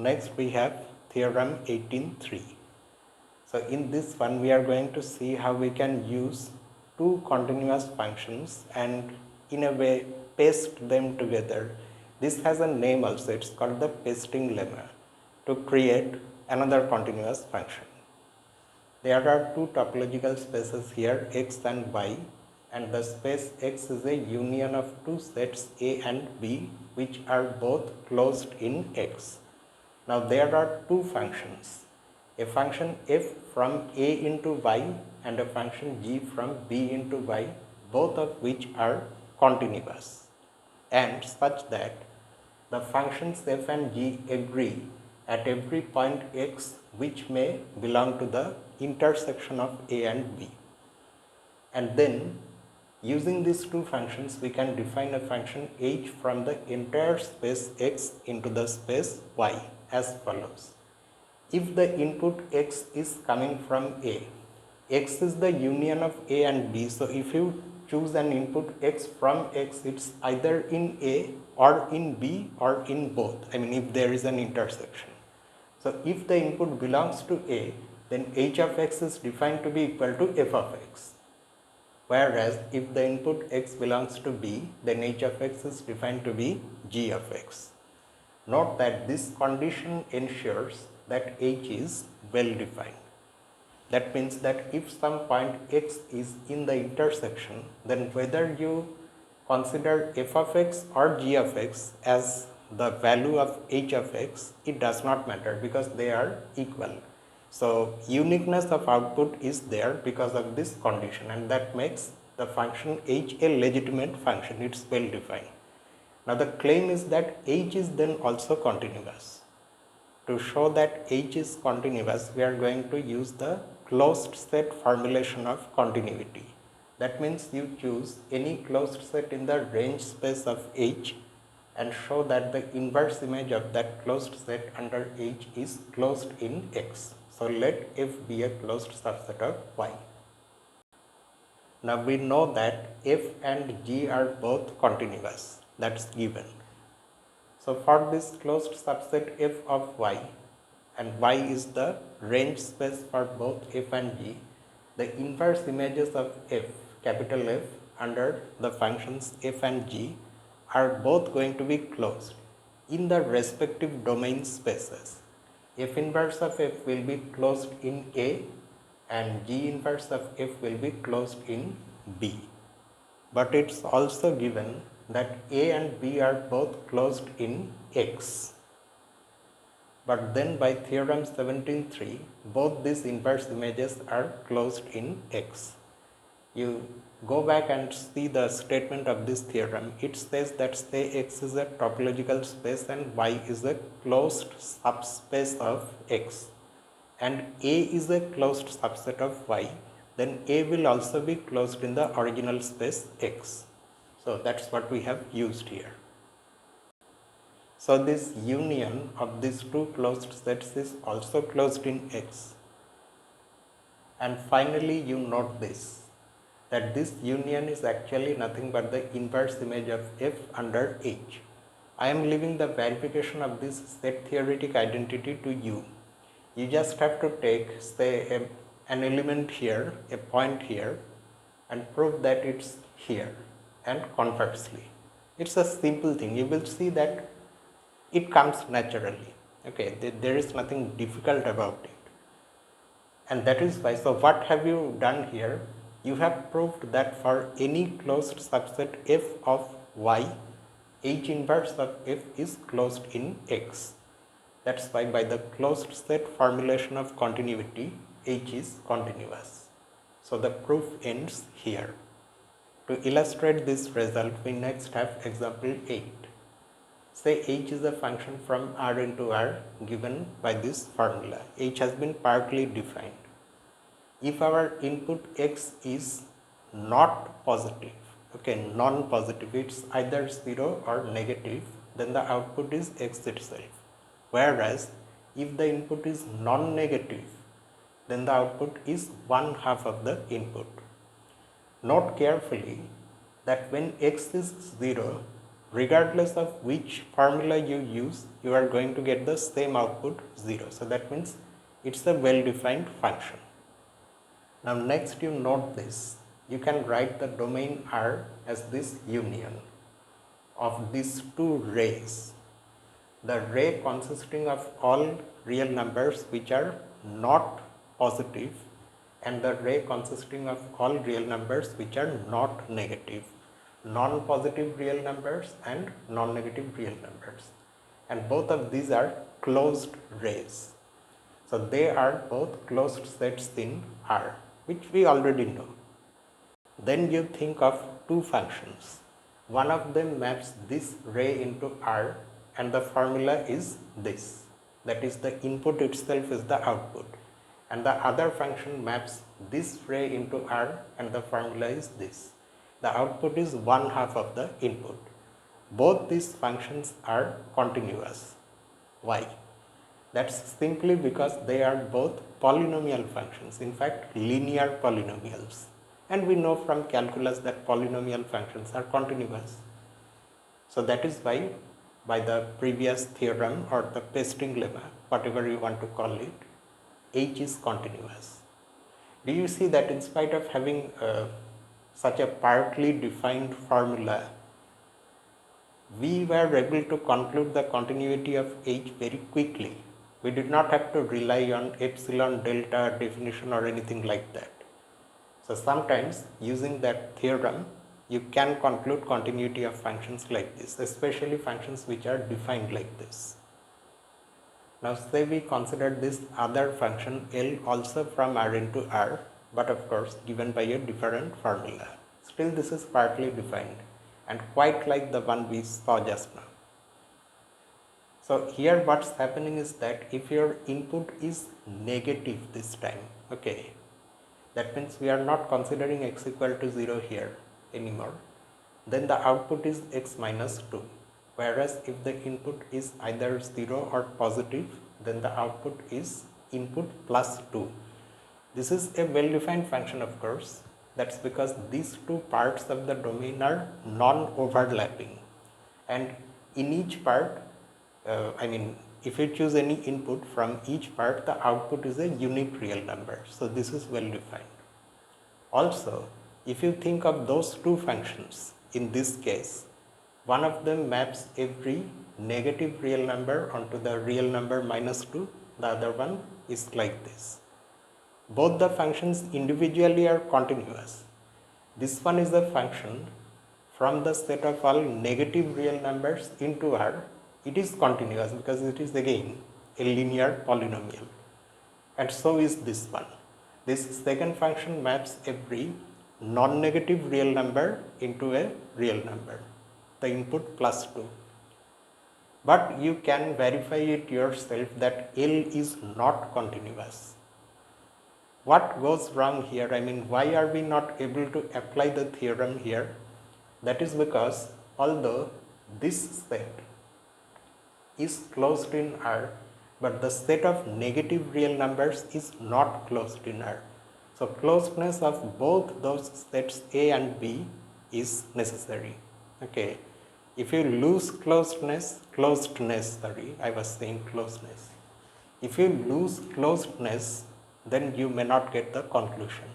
Next we have theorem 18.3. So in this one we are going to see how we can use two continuous functions and in a way paste them together. This has a name also, it's called the pasting lemma, to create another continuous function. There are two topological spaces here, x and y, and the space x is a union of two sets A and B which are both closed in x. Now there are two functions, a function f from A into y and a function g from B into y, both of which are continuous and such that the functions f and g agree at every point x which may belong to the intersection of A and B. And then using these two functions we can define a function h from the entire space x into the space y as follows. If the input x is coming from A, x is the union of A and B, so if you choose an input x from x, it's either in A or in B or in both, I mean if there is an intersection. So if the input belongs to A, then h of x is defined to be equal to f of x. Whereas if the input x belongs to B, then h of x is defined to be g of x. Note that this condition ensures that h is well defined. That means that if some point x is in the intersection, then whether you consider f of x or g of x as the value of h of x, it does not matter because they are equal. So uniqueness of output is there because of this condition, and that makes the function h a legitimate function, it's well defined. Now the claim is that h is then also continuous. To show that h is continuous, we are going to use the closed set formulation of continuity. That means you choose any closed set in the range space of h and show that the inverse image of that closed set under h is closed in x. So let f be a closed subset of y. Now we know that f and g are both continuous, that's given. So for this closed subset f of y, and y is the range space for both f and g, the inverse images of f, capital F, under the functions f and g are both going to be closed in the respective domain spaces. F inverse of f will be closed in A and g inverse of f will be closed in B. But it's also given that A and B are both closed in X. But then by theorem 17.3, both these inverse images are closed in X. You go back and see the statement of this theorem. It says that say X is a topological space and Y is a closed subspace of X, and A is a closed subset of Y, then A will also be closed in the original space X. So that's what we have used here. So this union of these two closed sets is also closed in X. And finally you note this, that this union is actually nothing but the inverse image of f under h. I am leaving the verification of this set theoretic identity to you. You just have to take, say, an element here, a point here, and prove that it's here, and conversely. It's a simple thing. You will see that it comes naturally. Okay, there is nothing difficult about it. And that is why, so what have you done here? You have proved that for any closed subset f of y, h inverse of f is closed in x. That's why by the closed set formulation of continuity, h is continuous. So the proof ends here. To illustrate this result, we next have example 8. Say h is a function from R into R given by this formula. H has been partly defined. If our input x is not positive, okay, non-positive, it's either 0 or negative, then the output is x itself. Whereas if the input is non-negative, then the output is 1/2 of the input. Note carefully that when x is 0, regardless of which formula you use, you are going to get the same output 0. So that means it's a well-defined function. Now next you note this, you can write the domain R as this union of these two rays. The ray consisting of all real numbers which are not positive and the ray consisting of all real numbers which are not negative, non-positive real numbers and non-negative real numbers, and both of these are closed rays. So they are both closed sets in R, which we already know. Then you think of two functions. One of them maps this ray into R and the formula is this. That is, the input itself is the output. And the other function maps this ray into R and the formula is this. The output is 1/2 of the input. Both these functions are continuous. Why? That's simply because they are both polynomial functions, in fact linear polynomials. And we know from calculus that polynomial functions are continuous. So that is why, by the previous theorem or the Pasting Lemma, whatever you want to call it, H is continuous. Do you see that in spite of having such a partly defined formula, we were able to conclude the continuity of H very quickly. We did not have to rely on epsilon delta definition or anything like that. So sometimes using that theorem, you can conclude continuity of functions like this, especially functions which are defined like this. Now say we consider this other function L also from R into R, but of course given by a different formula. Still this is partly defined and quite like the one we saw just now. So here what's happening is that if your input is negative this time, okay, that means we are not considering x equal to 0 here anymore, then the output is x minus 2. Whereas if the input is either 0 or positive, then the output is input plus 2. This is a well-defined function, of course. That's because these two parts of the domain are non-overlapping. And in each part, if you choose any input from each part, the output is a unique real number. So this is well-defined. Also, if you think of those two functions, in this case, one of them maps every negative real number onto the real number minus 2, the other one is like this. Both the functions individually are continuous. This one is a function from the set of all negative real numbers into R. It is continuous because it is again a linear polynomial. And so is this one. This second function maps every non-negative real number into a real number, the input plus 2. But you can verify it yourself that L is not continuous. What goes wrong here? Why are we not able to apply the theorem here? That is because although this set is closed in R, but the set of negative real numbers is not closed in R. So closedness of both those sets A and B is necessary. Okay. If you lose closedness, if you lose closedness, then you may not get the conclusion.